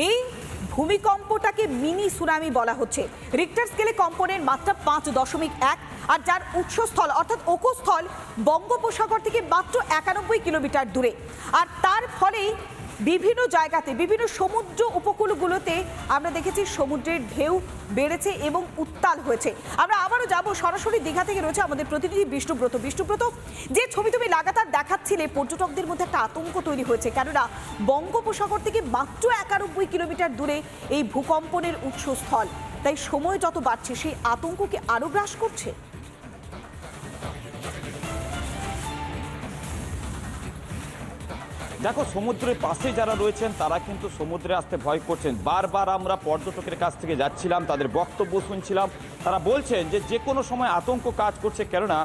এই ভূমিকম্পটাকে mini tsunami বলা হচ্ছে। রিক্টার স্কেলে কম্পনের মাত্রা 5.1, আর যার উৎসস্থল অর্থাৎ ওকোস্থল বঙ্গোপসাগর থেকে মাত্র 91 কিলোমিটার দূরে। আর তার ফলেই বিভিন্ন জায়গাতে, বিভিন্ন সমুদ্র উপকূলগুলোতে আমরা দেখেছি সমুদ্রের ঢেউ বেড়েছে এবং উত্তাল হয়েছে। আমরা আবারও যাব, সরাসরি দীঘা থেকে রয়েছে আমাদের প্রতিনিধি বিষ্ণুব্রত। বিষ্ণুব্রত, যে ছবি তুমি লাগাতার দেখাচ্ছিলে, পর্যটকদের মধ্যে একটা আতঙ্ক তৈরি হয়েছে, কেননা বঙ্গোপসাগর থেকে মাত্র 91 কিলোমিটার দূরে এই ভূকম্পনের উৎসস্থল। তাই সময় যত বাড়ছে সেই আতঙ্ককে আরও গ্রাস করছে। দেখো, সমুদ্রের পাশে যারা রয়েছেন তারা কিন্তু সমুদ্রে আসতে ভয় করছেন। বারবার আমরা পর্যটকের কাছ থেকে যাচ্ছিলাম, তাদের বক্তব্য শুনছিলাম। তারা বলছেন যে কোনো সময় আতঙ্ক কাজ করছে, কেননা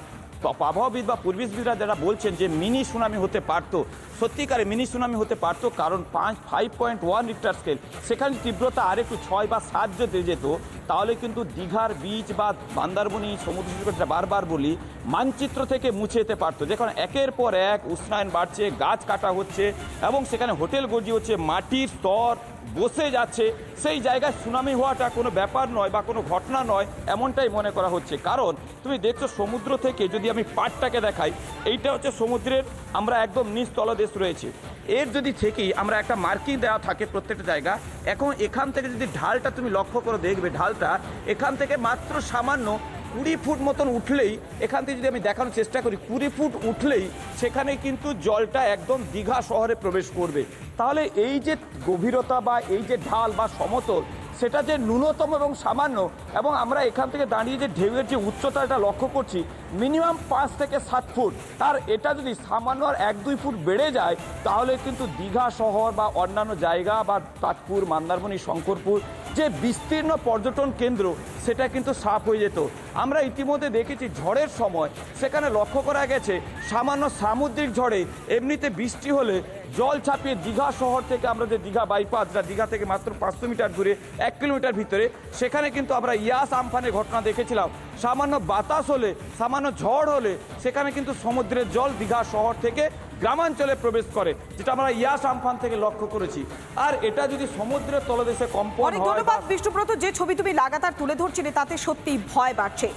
আবহাওয়াবিদ বা পরিবেশবিদরা যারা বলছেন যে মিনি সুনামি হতে পারতো, সত্যিকারে মিনি সুনামি হতে পারতো, কারণ 5.1 রিক্টার স্কেল, সেখানে তীব্রতা আরেকটু 6 বা 7 যদি যেত, তাহলে কিন্তু দীঘার বীচ বা বান্দারবনি সমুদ্র সৈকতটা বারবার বলি মানচিত্র থেকে মুছে যেতে পারতো। যেখানে একের পর এক উষ্ণায়ন বাড়ছে, গাছ কাটা হচ্ছে এবং সেখানে হোটেল গড়ি হচ্ছে, মাটির স্তর বসে যাচ্ছে, সেই জায়গায় সুনামি হওয়াটা কোনো ব্যাপার নয় বা কোনো ঘটনা নয়, এমনটাই মনে করা হচ্ছে। কারণ তুমি দেখছো সমুদ্র থেকে, যদি আমি পাড়টাকে দেখাই, এইটা হচ্ছে সমুদ্রের আমরা একদম নিচ তলদেশ রয়েছে। এর যদি থেকেই আমরা একটা মার্কিং দেওয়া থাকে প্রত্যেকটা জায়গা। এখন এখান থেকে যদি ঢালটা তুমি লক্ষ্য করে দেখবে, ঢালটা এখান থেকে মাত্র সামান্য 20 ফুট মতন উঠলেই, এখান থেকে যদি আমি দেখানোর চেষ্টা করি, 20 ফুট উঠলেই সেখানে কিন্তু জলটা একদম দীঘা শহরে প্রবেশ করবে। তাহলে এই যে গভীরতা বা এই যে ঢাল বা সমতল, সেটা যে ন্যূনতম এবং সামান্য, এবং আমরা এখান থেকে দাঁড়িয়ে যে ঢেউয়ের যে উচ্চতাটা লক্ষ্য করছি মিনিমাম 5 থেকে 7 ফুট, আর এটা যদি সামান্য আর 1-2 ফুট বেড়ে যায়, তাহলে কিন্তু দীঘা শহর বা অন্যান্য জায়গা বা তাজপুর, মন্দারমণি, শঙ্করপুর যে বিস্তীর্ণ পর্যটন কেন্দ্র, সেটা কিন্তু সাফ হয়ে যেত। আমরা ইতিমধ্যে দেখেছি ঝড়ের সময় সেখানে লক্ষ্য করা গেছে সামান্য সামুদ্রিক ঝড়ে এমনিতে বৃষ্টি হলে জল ছাপিয়ে দীঘা শহর থেকে, আমরা যে দীঘা বাইপাস, যা দীঘা থেকে মাত্র 500 মিটার দূরে, 1 কিলোমিটার ভিতরে, সেখানে কিন্তু আমরা ইয়াস আমফানের ঘটনা দেখেছিলাম। সামান্য বাতাস হলে, সামান্য ঝড় হলে সেখানে কিন্তু সমুদ্রের জল দীঘা শহর থেকে গ্রামাঞ্চলে প্রবেশ করে, যেটা আমরা ইয়াস আমফান থেকে লক্ষ্য করেছি। আর এটা যদি সমুদ্রের তলদেশে কম্পন হয়। ধন্যবাদ বিষ্ণুব্রত, যে ছবি তুমি লাগাতার তুলে ধরছিলে তাতে সত্যি ভয় বাড়ছে।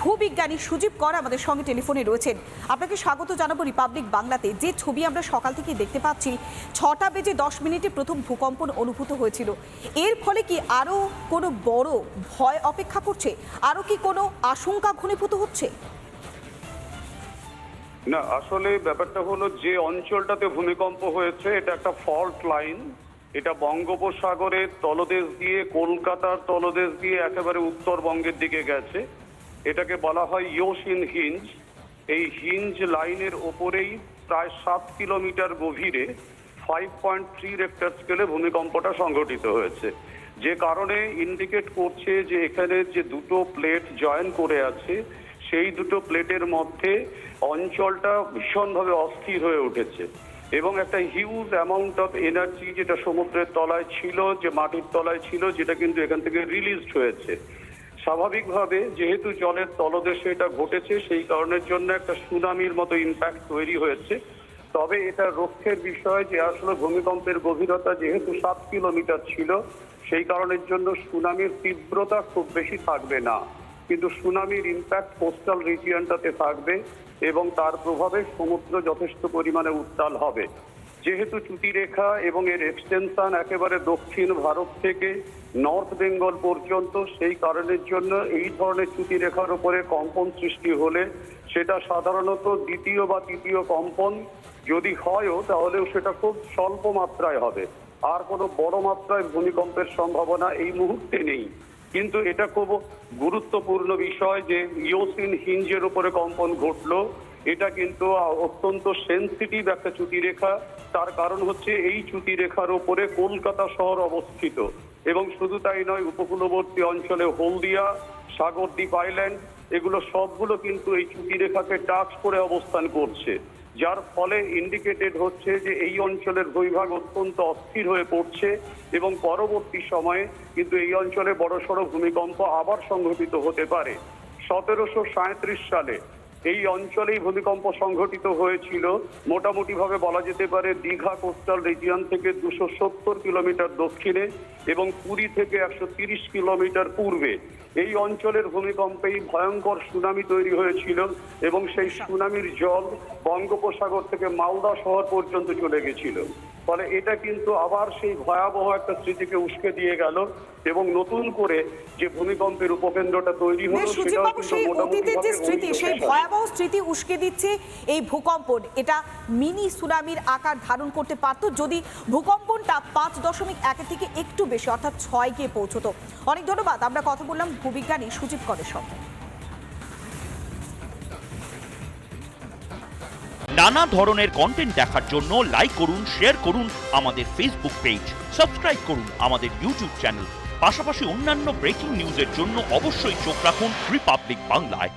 ভূবিজ্ঞানী সুজীব কর আমাদের সঙ্গে টেলিফোনে রয়েছেন। আপনাকে স্বাগত জানাবো রিপাবলিক বাংলাতে। যে ছবি আমরা সকাল থেকে দেখতে পাচ্ছি, 6:10 প্রথম ভূকম্পন অনুভূত হয়েছিল। এর ফলে কি আরো কোনো বড় ভয় অপেক্ষা করছে? আরো কি কোনো আশঙ্কা ঘনীভূত হচ্ছে? না, আসলে ব্যাপারটা হলো, যে অঞ্চলটাতে ভূমিকম্প হয়েছে এটা একটা ফল্ট লাইন। এটা বঙ্গোপসাগরের তলদেশ দিয়ে, কলকাতার তলদেশ দিয়ে একেবারে উত্তরবঙ্গের দিকে গেছে। এটাকে বলা হয় ইয়োসিন হিঞ্জ। এই হিঞ্জ লাইনের ওপরেই প্রায় 7 কিলোমিটার গভীরে 5.3 রেক্টার স্কেলে ভূমিকম্পটা সংঘটিত হয়েছে, যে কারণে ইন্ডিকেট করছে যে এখানে যে দুটো প্লেট জয়েন করে আছে, সেই দুটো প্লেটের মধ্যে অঞ্চলটা ভীষণভাবে অস্থির হয়ে উঠেছে এবং একটা হিউজ অ্যামাউন্ট অফ এনার্জি, যেটা সমুদ্রের তলায় ছিল, যে মাটির তলায় ছিল, যেটা কিন্তু এখান থেকে রিলিজড হয়েছে। স্বাভাবিকভাবে যেহেতু জলের তলদেশে এটা ঘটেছে, সেই কারণের জন্য একটা সুনামির মতো ইম্প্যাক্ট তৈরি হয়েছে। তবে এটা রক্ষের বিষয় যে আসলে ভূমিকম্পের গভীরতা যেহেতু 7 কিলোমিটার ছিল, সেই কারণের জন্য সুনামির তীব্রতা খুব বেশি থাকবে না, কিন্তু সুনামির ইম্প্যাক্ট কোস্টাল রিজিয়নটাতে থাকবে এবং তার প্রভাবে সমুদ্র যথেষ্ট পরিমাণে উত্তাল হবে। যেহেতু চ্যুতিরেখা এবং এর এক্সটেনশন একেবারে দক্ষিণ ভারত থেকে নর্থ বেঙ্গল পর্যন্ত, সেই কারণের জন্য এই ধরনের চ্যুতিরেখার উপরে কম্পন সৃষ্টি হলে সেটা সাধারণত দ্বিতীয় বা তৃতীয় কম্পন যদি হয়ও, তাহলেও সেটা খুব স্বল্প মাত্রায় হবে। আর কোনো বড় মাত্রায় ভূমিকম্পের সম্ভাবনা এই মুহূর্তে নেই। কিন্তু এটা খুব গুরুত্বপূর্ণ বিষয় যে ইয়োসিন হিঞ্জের উপরে কম্পন ঘটলো। এটা কিন্তু অত্যন্ত সেন্সিটিভ একটা চ্যুতিরেখা। তার কারণ হচ্ছে এই চ্যুতিরেখার উপরে কলকাতা শহর অবস্থিত, এবং শুধু তাই নয়, উপকূলবর্তী অঞ্চলে হলদিয়া, সাগরদ্বীপ আইল্যান্ড, এগুলো সবগুলো কিন্তু এই চ্যুতিরেখাকে টাচ করে অবস্থান করছে, যার ফলে ইন্ডিকেটেড হচ্ছে যে এই অঞ্চলের ভূভাগ অত্যন্ত অস্থির হয়ে পড়ছে এবং পরবর্তী সময়ে কিন্তু এই অঞ্চলে বড়সড় ভূমিকম্প আবার সংঘটিত হতে পারে। 1737 সালে এই অঞ্চলেই ভূমিকম্প সংঘটিত হয়েছিল। মোটামুটি ভাবে বলা যেতে পারে দীঘা কোস্টাল রিজিয়ন থেকে 270 কিলোমিটার দক্ষিণে এবং পুরী থেকে 130 কিলোমিটার পূর্বে এই অঞ্চলের ভূমিকম্পেই ভয়ঙ্কর সুনামি তৈরি হয়েছিল এবং সেই সুনামির জল বঙ্গোপসাগর থেকে মালদা শহর পর্যন্ত চলে গেছিল। ফলে এটা কিন্তু আবার সেই ভয়াবহ একটা স্মৃতিকে উস্কে দিয়ে গেল এবং নতুন করে যে ভূমিকম্পের উপকেন্দ্রটা তৈরি হলো সেটাও সুচিতবাবু, কিন্তু সেই অতীতের যে মোটামুটি স্মৃতি, সেই ভয়াবহ স্মৃতি উস্কে দিচ্ছে এই ভূকম্পন। এটা মিনি সুনামির আকার ধারণ করতে পারত যদি ভূকম্পনটা 5.1 থেকে একটু বেশি অর্থাৎ 6 গিয়ে পৌঁছতো। অনেক ধন্যবাদ। আমরা কথা বললাম ভূবিজ্ঞানী সুচিত করের সঙ্গে। নানা ধরনের কন্টেন্ট দেখার জন্য লাইক করুন, শেয়ার করুন আমাদের ফেসবুক পেজ, সাবস্ক্রাইব করুন আমাদের ইউটিউব চ্যানেল। পাশাপাশি অন্যান্য ব্রেকিং নিউজের জন্য অবশ্যই চোখ রাখুন রিপাবলিক বাংলায়।